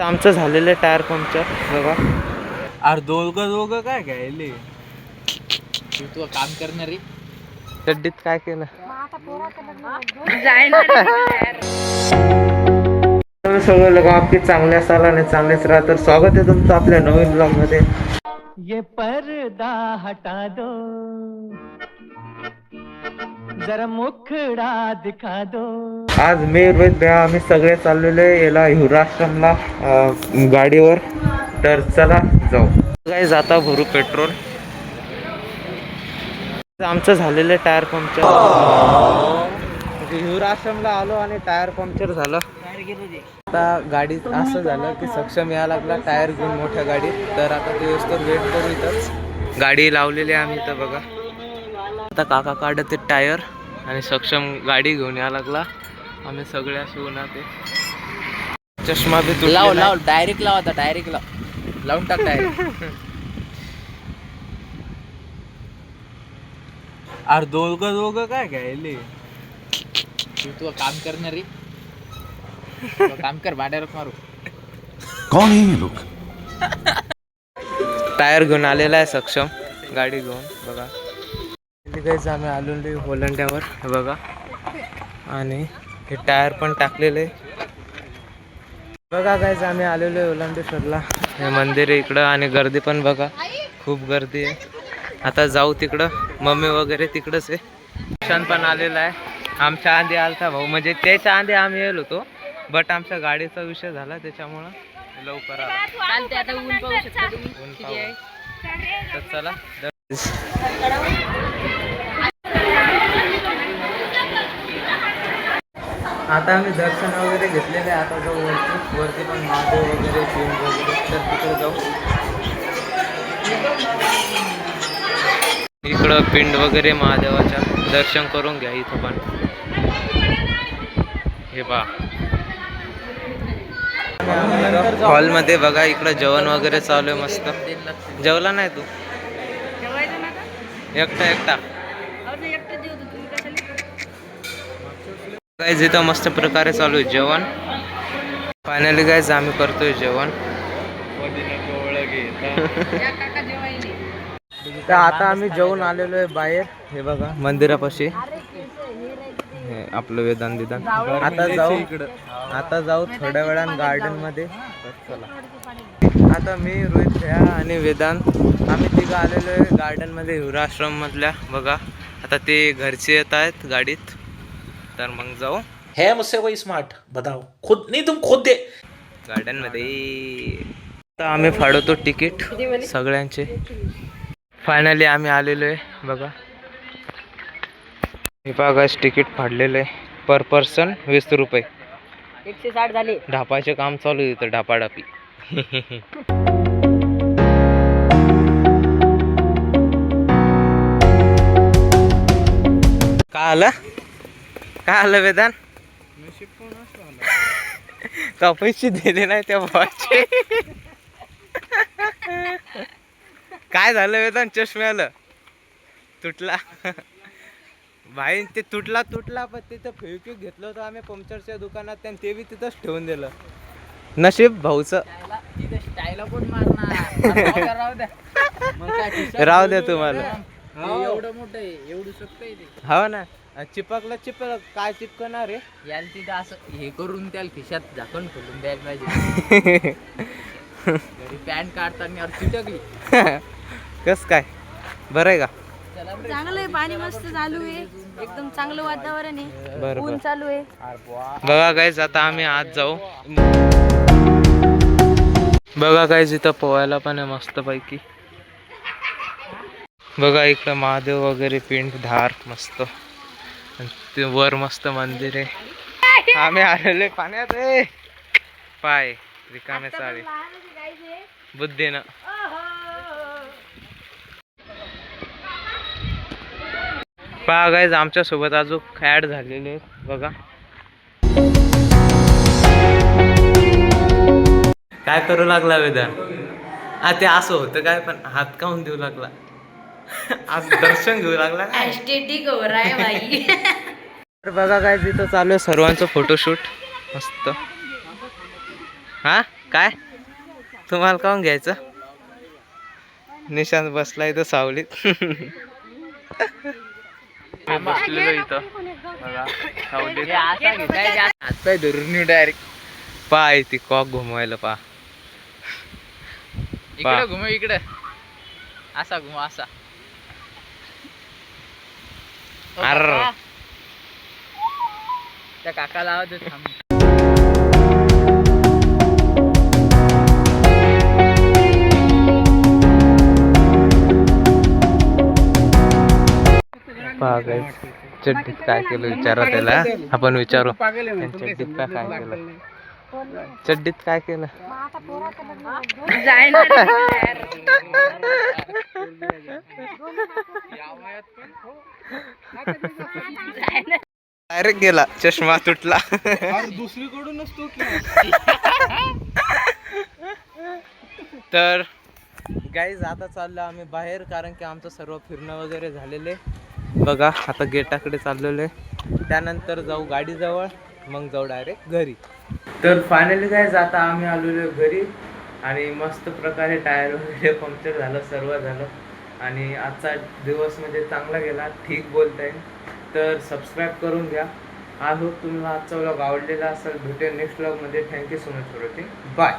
आमचं झालेलं tyre puncture बघा. अरे दोघं काय घ्यायले तू काम करणार रे. गड्डीत काय केलं सगळं लोक आपली चांगले असाल आणि चांगलेच राहा. तर स्वागत आहे तुमचं आपल्या नवीन ब्लॉग मध्ये. ये पर्दा हटा दो जरा मुखडा दिखा दो. आज मी रोहित भैया आम्ही सगळे चाललेलो आहे याला हिवराश्रमला गाडीवर. तर चला जाऊ. काय जाता भरू पेट्रोल. आमचं झालेलं टायर पंक्चर. हिवराश्रमला आलो आणि टायर पंक्चर झालं. आता गाडीत असं झालं की सक्षम यायला लागला टायर घेऊन मोठ्या गाडीत. तर आता ते तर वेट करू इथंच. गाडी लावलेली आहे आम्ही इथं बघा. आता काका काढत टायर आणि सक्षम गाडी घेऊन यायला लागला. आम्ही सगळे असे उन्हात आहे. चष्मा बी लाव डायरेक्ट लाव. आता डायरेक्ट लावून टाक डायरेक्ट. अरे दोघं काय घ्यायले तू काम करणार रे. काम कर भाड्यावर मारू. कौन है ये लोग? टायर घेऊन आलेला आहे सक्षम गाडी घेऊन बघा. गाईज आम्ही आलेलो होलंड्यावर हे बघा. आणि हे टायर पण टाकलेले बघा. गाईज आम्ही आलेलो आहे होलंडेश्वरला. हे मंदिर आहे इकडं आणि गर्दी पण बघा खूप गर्दी आहे. आता जाऊ तिकडं. मम्मी वगैरे तिकडंच आहे. क्षण पण आलेला आहे. आमच्या आधी आलता भाऊ म्हणजे त्याच्या आधी आम्ही येलो होतो. बट आमच्या गाडीचा विषय झाला त्याच्यामुळं लवकर आला. तर चला आता आम्ही दर्शन वगैरे घेतलेले. आता जाऊ वरती पण महादेव वगैरे पिंड वगैरे. तर तिकडे जाऊ. इकडं पिंड वगैरे महादेवाच्या दर्शन करून घ्या. इथं पण हे पहा हॉलमध्ये बघा. इकडं जेवण वगैरे चालू आहे मस्त. जेवला नाही तू? एकटा गाईज इथं मस्त प्रकारे चालू आहे जेवण. फायनली गाईज आम्ही करतोय जेवण. तर आता आम्ही जेवून आलेलो आहे बाहेर. हे बघा मंदिरापाशी हे आपलं वेदांत विधान. आता जाऊ थोड्या वेळानं गार्डन मध्ये. चला आता मी रोहित भैया आणि वेदांत आम्ही तिघं आलेलो आहे गार्डन मध्ये हिवराश्रम मधल्या बघा. आता ते घरचे येत आहेत गाडीत. तर मग जाऊ. है मुझसे कोई स्मार्ट बताओ खुद नहीं तुम खुद दे गार्डन मध्ये. आता आम्ही फाडवतो तिकीट सगळ्यांचे. फायनली आम्ही आलेलो आहे बघा. हे बघा तिकीट फाडलेलं आहे. पर पर्सन 20 रुपये. 160 झाले. ढापाचे काम चालू आहे इथं ढापाढापी. काय आलं वेदान? का पैसे दिले नाही त्या भावाचे? काय झालं वेदान? चष्म्याला तुटला भाई. ते तुटला पण तिथं फेविक्विक घेतलं होतं आम्ही पंक्चरच्या दुकानात. त्यानं ते बी तिथंच ठेवून दिलं. नशीब भाऊचं. राहू द्या तुम्हाला. एवढं मोठं आहे एवढं शकत. हो ना चिपकलं काय चिपकणार रे. याला तिथं असं हे करून त्याला खिशात झाकण खोलून द्यायला पाहिजे. घरी पॅन्ट काढताना चिटकली. कस काय बरं आहे का? चांगलं आहे. पाणी मस्त चालू आहे. एकदम चांगलं वातावरण आहे. बरं ऊन चालू आहे बघा गाईज. आता आम्ही आज जाऊ बघा गाईज. इथं पोहायला पण आहे मस्त पैकी बघा. इकडं महादेव वगैरे पिंड धार मस्त. ते वर मस्त मंदिर आहे. आम्ही आलेले पाण्यात रे. पाय रिकामे चाळे बुद्धीनं. पहा गाईज आमच्या सोबत अजून ऍड झालेले बघा. काय करू लागला वेदान? ते असं होतं काय पण हात काऊन देऊ लागला? आज दर्शन घेऊ लागला. बघा काय तिथं चालू आहे सर्वांचं फोटोशूट मस्त. हा काय तुम्हाला काऊन घ्यायचं? निशांत बसला इथं सावलीत. मी बसलेलो इथं बघा सावलीत. आता धरून डायरेक्ट पाय ती कॉक घुमवायला पा. इकडे घुमव इकडे. असा घुमव असा. अर्र. त्या काकाला आवाज देत थांब. पहा guys, चड्डीत काय केलं विचारा त्याला. आपण विचारू चड्डीत काय काय केलं. चड्डीत काय केलं? डायरेक्ट गेला, चष्मा तुटला. दुसरीकडूनच तर गाईज आता चाललो आम्ही बाहेर, कारण की आमचं सर्व फिरणं वगैरे झालेले. बघा आता गेटाकडे चाललेलो आहे, त्यानंतर जाऊ गाडीजवळ, मग जाऊ डायरेक्ट घरी. तर फायनली गाईज आता आम्ही आलेलो घरी आणि मस्त प्रकारे टायर वगैरे पंक्चर झालं, सर्व झालं आणि आजचा दिवस म्हणजे चांगला गेला, ठीक बोलता येईल. तर सबस्क्राईब करून घ्या. आय होप तुम्हाला आजचा व्लॉग आवडलेला असेल. भेटूया नेक्स्ट व्लॉगमध्ये. Thank you so much for watching. Bye.